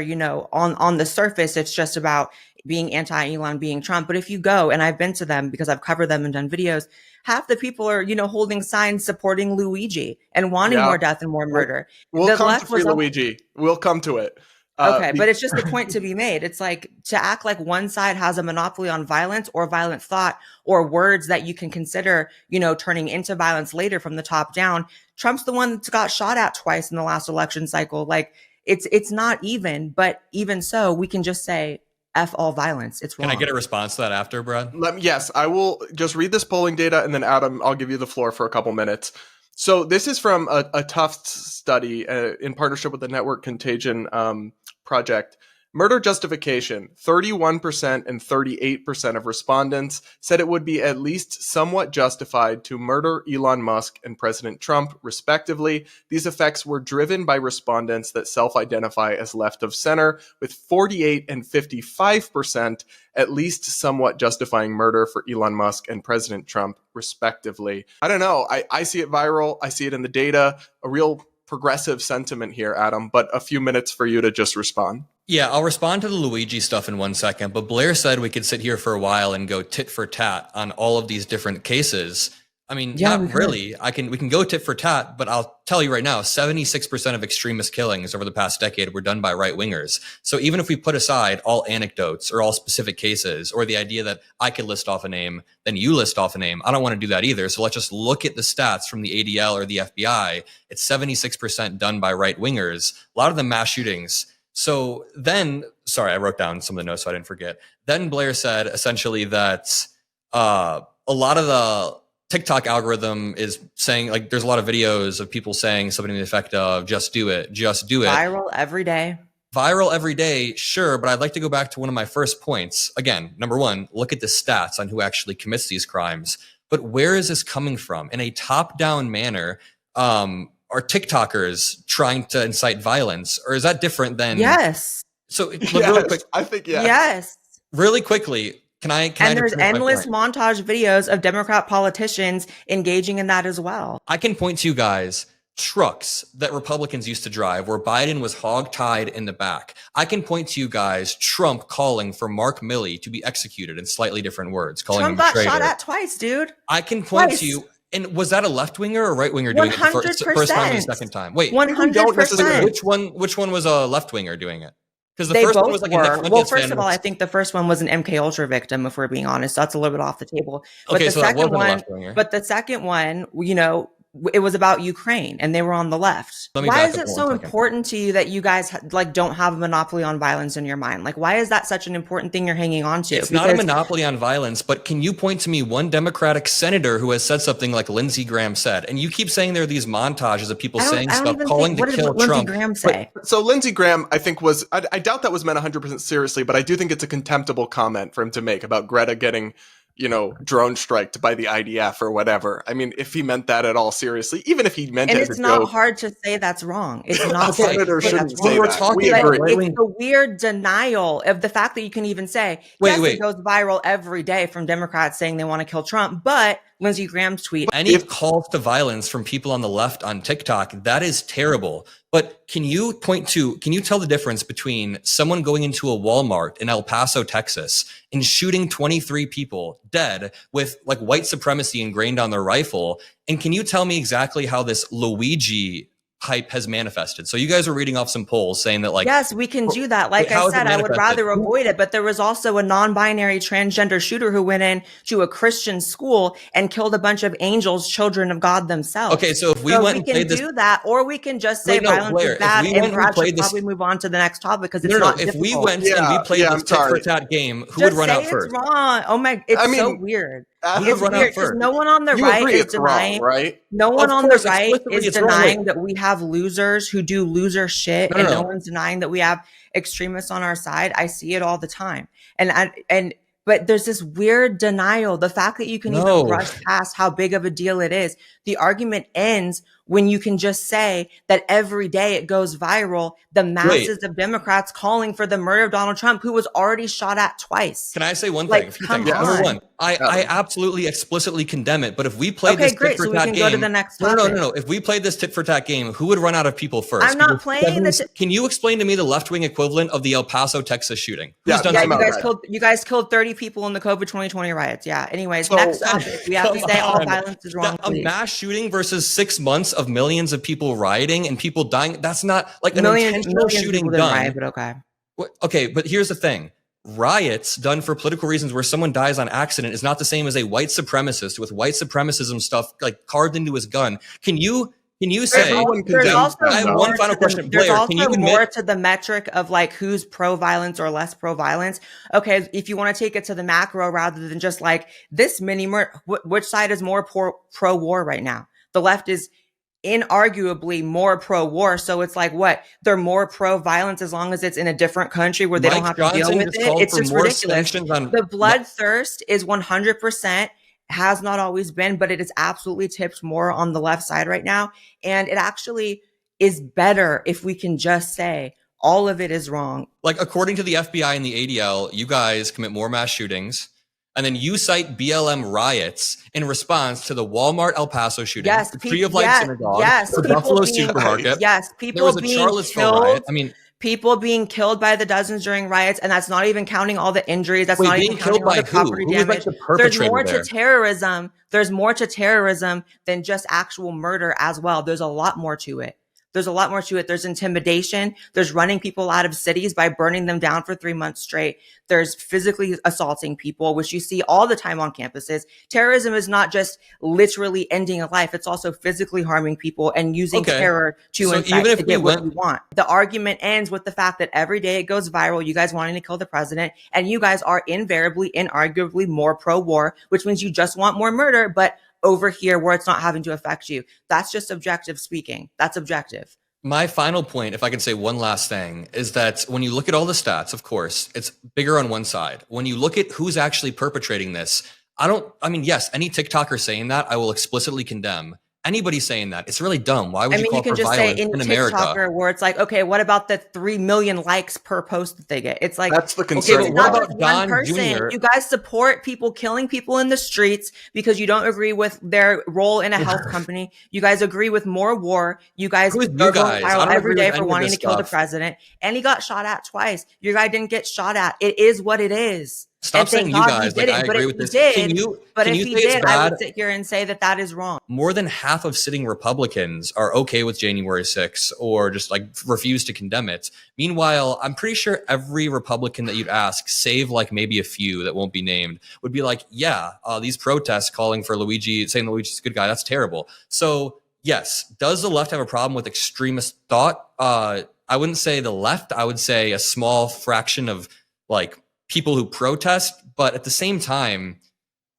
on the surface, it's just about being anti-Elon, being Trump. But if you go, and I've been to them because I've covered them and done videos, half the people are, holding signs supporting Luigi and wanting more death and more murder. We'll come to Free Luigi. We'll come to it. Okay, but it's just a point to be made. It's like, to act like one side has a monopoly on violence or violent thought or words that you can consider, turning into violence later from the top down. Trump's the one that got shot at twice in the last election cycle. Like, it's not even, but even so, we can just say, F all violence. It's wrong. Can I get a response to that after, Brad? Yes, I will just read this polling data, and then Adam, I'll give you the floor for a couple minutes. So this is from a Tufts study in partnership with the Network Contagion Project. Murder justification, 31% and 38% of respondents said it would be at least somewhat justified to murder Elon Musk and President Trump, respectively. These effects were driven by respondents that self-identify as left of center, with 48 and 55% at least somewhat justifying murder for Elon Musk and President Trump, respectively. I don't know. I see it viral. I see it in the data. A real progressive sentiment here, Adam, but a few minutes for you to just respond. Yeah, I'll respond to the Luigi stuff in 1 second, but Blaire said we could sit here for a while and go tit for tat on all of these different cases. I mean, not really. We can go tit for tat, but I'll tell you right now, 76% of extremist killings over the past decade were done by right-wingers. So even if we put aside all anecdotes or all specific cases, or the idea that I could list off a name, then you list off a name, I don't want to do that either. So let's just look at the stats from the ADL or the FBI. It's 76% done by right-wingers. A lot of them mass shootings. So then, sorry, I wrote down some of the notes so I didn't forget. Then Blaire said essentially that a lot of the TikTok algorithm is saying, like, there's a lot of videos of people saying something to the effect of, just do it, just do it. Viral every day. Viral every day, sure, but I'd like to go back to one of my first points. Again, number one, look at the stats on who actually commits these crimes. But where is this coming from? In a top-down manner, are TikTokers trying to incite violence, or is that different than? Yes. So yes, really quick, I think yes. Yes. Really quickly, and there's endless montage videos of Democrat politicians engaging in that as well. I can point to you guys trucks that Republicans used to drive where Biden was hog-tied in the back. I can point to you guys Trump calling for Mark Milley to be executed in slightly different words, calling Trump him a got traitor. shot at twice, dude. I can point Twice. to you. And was that a left-winger or a right-winger doing it the first time and the second time? Wait, 100%. Which one was a left-winger doing it? Because the They first both one was like were. a Well, first of all, I think the first one was an MK Ultra victim, if we're being honest. That's a little bit off the table. But Okay, the so that second wasn't a one, left-winger. but the second one, it was about Ukraine, and they were on the left. Let me Why back is up it one so second. important to you that you guys don't have a monopoly on violence in your mind? Like, why is that such an important thing you're hanging on to? It's not a monopoly on violence, but can you point to me one Democratic senator who has said something like Lindsey Graham said? And you keep saying there are these montages of people saying stuff, calling to kill Lindsey Trump. Graham say? So Lindsey Graham, I think I doubt that was meant 100% seriously, but I do think it's a contemptible comment for him to make about Greta getting, drone striked by the IDF or whatever. I mean, if he meant that at all seriously, even if he meant it as a joke. And it's not hard to say that's wrong. It's not. A senator shouldn't say that. We But agree. it's the weird denial of the fact that you can even say, it goes viral every day from Democrats saying they want to kill Trump, but Lindsey Graham's tweet. Any calls to violence from people on the left on TikTok, that is terrible. But can you tell the difference between someone going into a Walmart in El Paso, Texas, and shooting 23 people dead with like white supremacy ingrained on their rifle? And can you tell me exactly how this Luigi hype has manifested. So you guys are reading off some polls saying that, like, yes, we can do that. Like I said, I would rather avoid it. But there was also a non-binary transgender shooter who went in to a Christian school and killed a bunch of angels, children of God themselves. Okay, so if we went and played this, do that, or we can just say violence Blaire, is bad, and Brad should this, probably move on to the next topic because it's no, not if difficult. we went and we played this tit for tat game, who would run out first? It's wrong. Oh my, it's so weird. It's run out weird because first? no one on the You right agree is it's wrong, denying. right? No one Of on course, the right explicitly is it's wrong. denying that we have losers who do loser shit, No, and no, no no. one's denying that we have extremists on our side. I see it all the time, but there's this weird denial. The fact that you can even brush past how big of a deal it is. The argument ends when you can just say that every day it goes viral, the masses of Democrats calling for the murder of Donald Trump, who was already shot at twice. Can I say one Like, thing? A few come things. Number on. one, I absolutely explicitly condemn it. But if we played this great, tit for so we tat can game, go to the next no. topic. If we played this tit for tat game, who would run out of people first? I'm not Because playing this. Can you explain to me the left wing equivalent of the El Paso, Texas shooting? Who's done Yeah, something you guys killed 30 people in the COVID 2020 riots. Yeah. Anyways, next topic. We have to say all violence is wrong. A mass shooting versus 6 months of millions of people rioting and people dying. That's not like an Millions intentional of shooting people didn't done. riot, but okay. Okay, but here's the thing. Riots done for political reasons where someone dies on accident is not the same as a white supremacist with white supremacism stuff like carved into his gun. Can you say, I have one final question. There's Blaire, also can you admit, more to the metric of like who's pro-violence or less pro-violence. Okay, if you want to take it to the macro rather than just like this mini murder, which side is more pro-war right now? The left is inarguably more pro-war, so it's like what? They're more pro-violence as long as it's in a different country where they don't have to deal with it. It's just ridiculous. The bloodthirst is 100%. Has not always been, but it is absolutely tipped more on the left side right now. And it actually is better if we can just say all of it is wrong. like according to the FBI and the ADL, you guys commit more mass shootings, and then you cite BLM riots in response to the Walmart El Paso shooting, the Tree of Light Synagogue, the Buffalo Supermarket. People there was a being Charlottesville killed. riot. I mean, people being killed by the dozens during riots, and that's not even counting all the injuries. That's Wait, not being even counting killed all the by who? property Who was, like, damage. the There's perpetrator more there? to terrorism. There's more to terrorism than just actual murder as well. There's a lot more to it. There's intimidation. There's running people out of cities by burning them down for 3 months straight. There's physically assaulting people, which you see all the time on campuses. Terrorism is not just literally ending a life. It's also physically harming people and using terror to So incite even if to we get what went- we want. The argument ends with the fact that every day it goes viral, you guys wanting to kill the president, and you guys are invariably, inarguably more pro-war, which means you just want more murder, but over here where it's not having to affect you. That's just objective speaking. That's objective. my final point, if I can say one last thing, is that when you look at all the stats, of course, it's bigger on one side. When you look at who's actually perpetrating this, yes, any TikToker saying that, I will explicitly condemn. Anybody saying that, it's really dumb. Why would you call you can for just say violence in in America? TikToker where it's like, okay, what about the 3 million likes per post that they get? It's like, That's the okay, concern. it's What not about just one Don person. Jr.? You guys support people killing people in the streets because you don't agree with their role in a health company. You guys agree with more war. You guys Who's are you going guys? I viral don't every agree day with for any of wanting this to kill the stuff. president. And he got shot at twice. Your guy didn't get shot at. It is what it is. Stop And thank saying you God he guys, like, didn't. I But agree if with he this. did, Can you but say if he it's did, I would bad? sit here and say that that is wrong. More than half of sitting Republicans are okay with January 6th or just like refuse to condemn it. Meanwhile, I'm pretty sure every Republican that you'd ask, save like maybe a few that won't be named, would be like, yeah, these protests calling for Luigi, saying Luigi's a good guy, that's terrible. So yes, does the left have a problem with extremist thought? I wouldn't say the left. I would say a small fraction of like people who protest. But at the same time,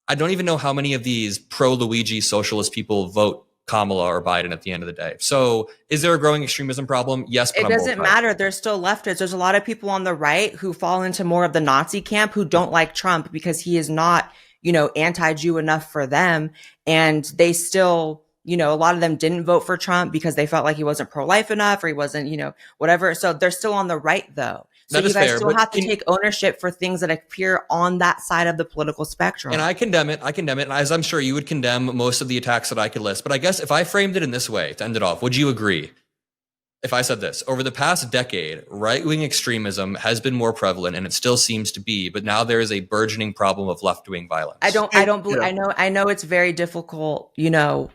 I don't even know how many of these pro-Luigi socialist people vote Kamala or Biden at the end of the day. So is there a growing extremism problem? Yes, but It on both doesn't sides. matter. There's still leftists. There's a lot of people on the right who fall into more of the Nazi camp who don't like Trump because he is not, anti-Jew enough for them. And they still, a lot of them didn't vote for Trump because they felt like he wasn't pro-life enough or he wasn't, whatever. So they're still on the right though. So That you is guys fair, still but have to take ownership for things that appear on that side of the political spectrum. And I condemn it. And as I'm sure you would condemn most of the attacks that I could list. But I guess if I framed it in this way to end it off, would you agree? If I said this, over the past decade, right-wing extremism has been more prevalent and it still seems to be, but now there is a burgeoning problem of left-wing violence. I don't believe, I know it's very difficult,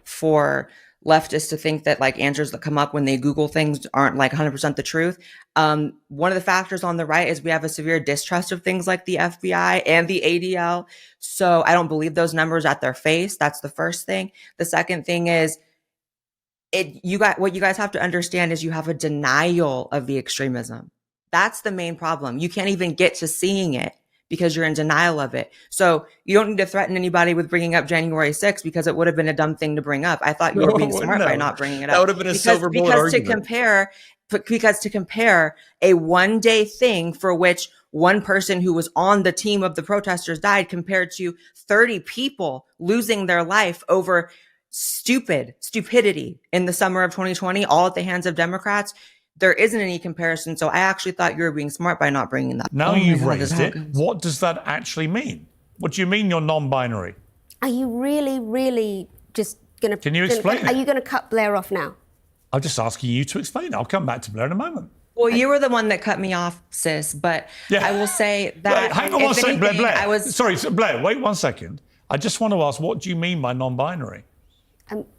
for leftists to think that like answers that come up when they Google things aren't like 100% the truth. One of the factors on the right is we have a severe distrust of things like the FBI and the ADL. So I don't believe those numbers at their face. That's the first thing. The second thing is what you guys have to understand is you have a denial of the extremism. That's the main problem. You can't even get to seeing it because you're in denial of it. So you don't need to threaten anybody with bringing up January 6th because it would have been a dumb thing to bring up. I thought you were being smart by not bringing it up. That would have been a silver bullet argument. Because to compare a one-day thing for which one person who was on the team of the protesters died compared to 30 people losing their life over stupidity in the summer of 2020, all at the hands of Democrats, there isn't any comparison. So I actually thought you were being smart by not bringing that. Now you've raised it, what does that actually mean? What do you mean you're non-binary? Are you really, really just going to... Can you explain Are it? you going to cut Blaire off now? I'm just asking you to explain. I'll come back to Blaire in a moment. Well, you were the one that cut me off, sis, but I will say that... Hang on one second, Blaire. Sorry, Blaire, wait 1 second. I just want to ask, what do you mean by non-binary?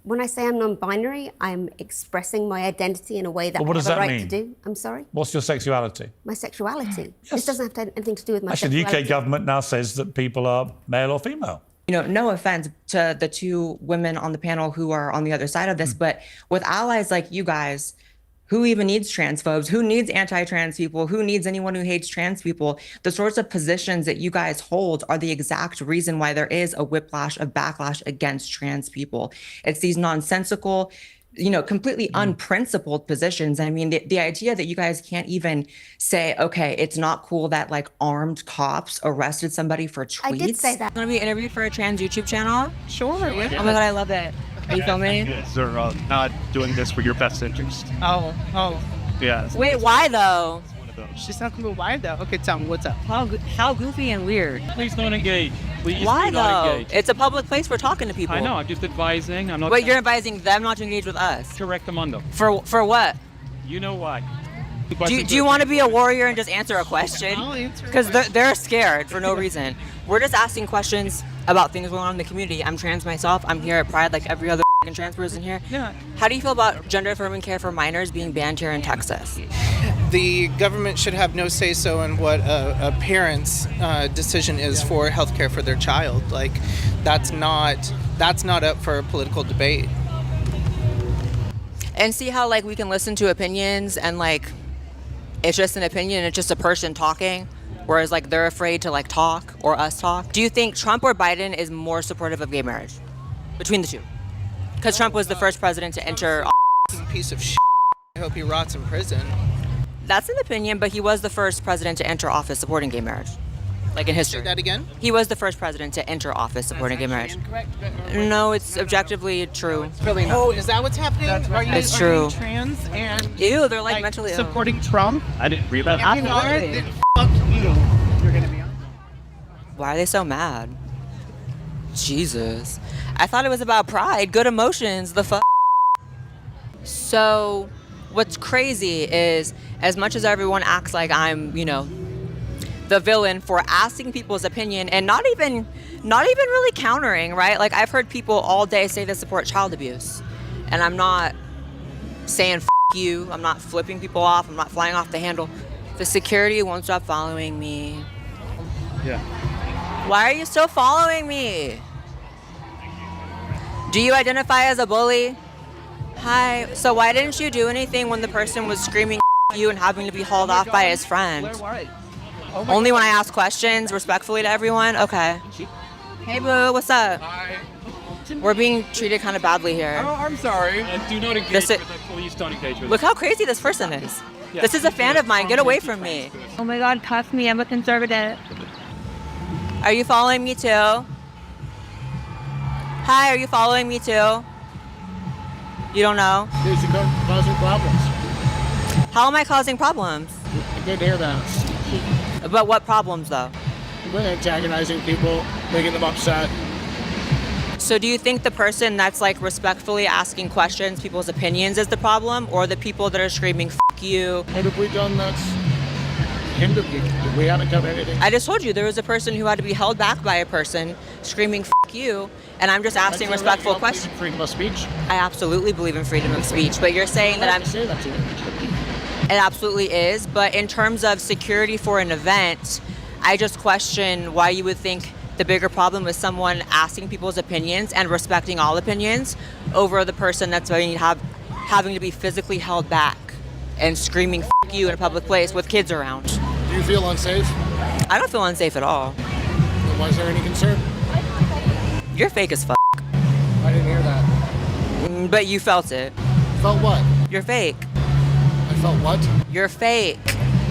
When I say I'm non-binary, I'm expressing my identity in a way that Well, what I does have a that right mean? to do. I'm sorry? What's your sexuality? My sexuality. This doesn't have to have anything to do with my Actually, the sexuality. UK government now says that people are male or female. No offense to the two women on the panel who are on the other side of this, but with allies like you guys, who even needs transphobes? Who needs anti-trans people? Who needs anyone who hates trans people? The sorts of positions that you guys hold are the exact reason why there is a whiplash of backlash against trans people. It's these nonsensical, completely unprincipled positions. I mean, the idea that you guys can't even say, okay, it's not cool that like armed cops arrested somebody for tweets. I did say that. I'm gonna be interviewed for a trans YouTube channel? Sure. Oh my God, I love it. Are you filming? They're not doing this for your best interest. Oh. Yeah. Wait, why though? She's talking about why though? Okay, tell me, what's up? How goofy and weird. Please don't engage. Please Why do not though? engage. It's a public place. We're talking to people. I know, I'm just advising. I'm not. Wait, you're advising them not to engage with us? Correct them on them. For what? You know why. Do you want to be a warrior and just answer a question? I'll answer. Because they're scared for no reason. We're just asking questions about things going on in the community. I'm trans myself. I'm here at Pride like every other trans person here. Yeah. How do you feel about gender affirming care for minors being banned here in Texas? The government should have no say-so in what a parent's decision is for healthcare for their child. Like, that's not up for a political debate. And see how like we can listen to opinions and like it's just an opinion, it's just a person talking, whereas like they're afraid to like talk or us talk. Do you think Trump or Biden is more supportive of gay marriage between the two? Because Trump was the first president to enter. Piece of shit. I hope he rots in prison. That's an opinion, but he was the first president to enter office supporting gay marriage, like in history. Say that again? He was the first president to enter office supporting gay marriage. No, it's objectively true. Really not. Oh, is that what's happening? It's true. Are you trans and Ew, they're like mentally ill. supporting Trump? I didn't read that. If you are, then fuck you. You're gonna be on. Why are they so mad? Jesus. I thought it was about pride, good emotions, the fuck. So, what's crazy is, as much as everyone acts like I'm, the villain for asking people's opinion and not even really countering, right? Like, I've heard people all day say they support child abuse. And I'm not saying f you, I'm not flipping people off, I'm not flying off the handle. The security won't stop following me. Yeah. Why are you still following me? Do you identify as a bully? Hi. So why didn't you do anything when the person was screaming you and having to be hauled off by his friend? Only when I ask questions respectfully to everyone? Okay. Hey, boo, what's up? Hi. We're being treated kind of badly here. Oh, I'm sorry. Do not engage with the police. Don't engage with Look how crazy this person is. Yeah. This is a fan of mine. Get away from me. Oh my God, cuff me. I'm a conservative. Are you following me too? Hi, are you following me too? You don't know? It's causing problems. How am I causing problems? I did hear that. But what problems though? We're antagonizing people, making them upset. So do you think the person that's like respectfully asking questions, people's opinions is the problem, or the people that are screaming "F you"? What have we done that's hindered you? We haven't done anything. I just told you there was a person who had to be held back by a person screaming "F you," and I'm just asking respectful questions. Freedom of speech. I absolutely believe in freedom of speech, but you're saying that I'm. Say that to you. It absolutely is, but in terms of security for an event, I just question why you would think the bigger problem is someone asking people's opinions and respecting all opinions over the person that's having to be physically held back and screaming "F you" in a public place with kids around. Do you feel unsafe? I don't feel unsafe at all. Then why is there any concern? You're fake as f. I didn't hear that. But you felt it. Felt what? You're fake. I felt what? You're fake.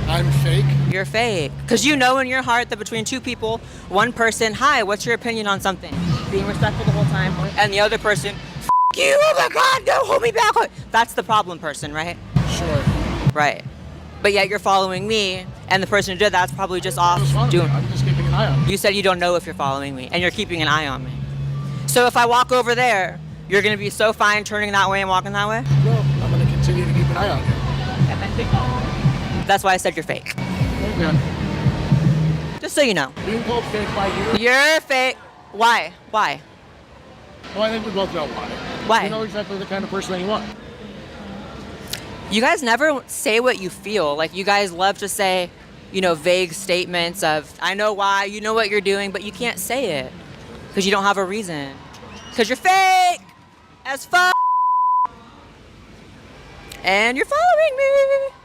I'm fake? You're fake. Because you know in your heart that between two people, one person, hi, what's your opinion on something? Being respectful the whole time. And the other person, F you, oh my God, no, hold me back. That's the problem person, right? Sure. Right. But yet you're following me, and the person who did that's probably just off doing. I'm just keeping an eye on you. You said you don't know if you're following me, and you're keeping an eye on me. So if I walk over there, you're going to be so fine turning that way and walking that way? No, I'm going to continue to keep an eye on you. That's why I said you're fake. Okay. Just so you know. Being called fake by you? You're fake. Why? Why? Well, I think we both know why. Why? You know exactly the kind of person that you want. You guys never say what you feel. Like, you guys love to say, vague statements of, I know why, you know what you're doing, but you can't say it. Because you don't have a reason. Because you're fake as fuck. And you're following me.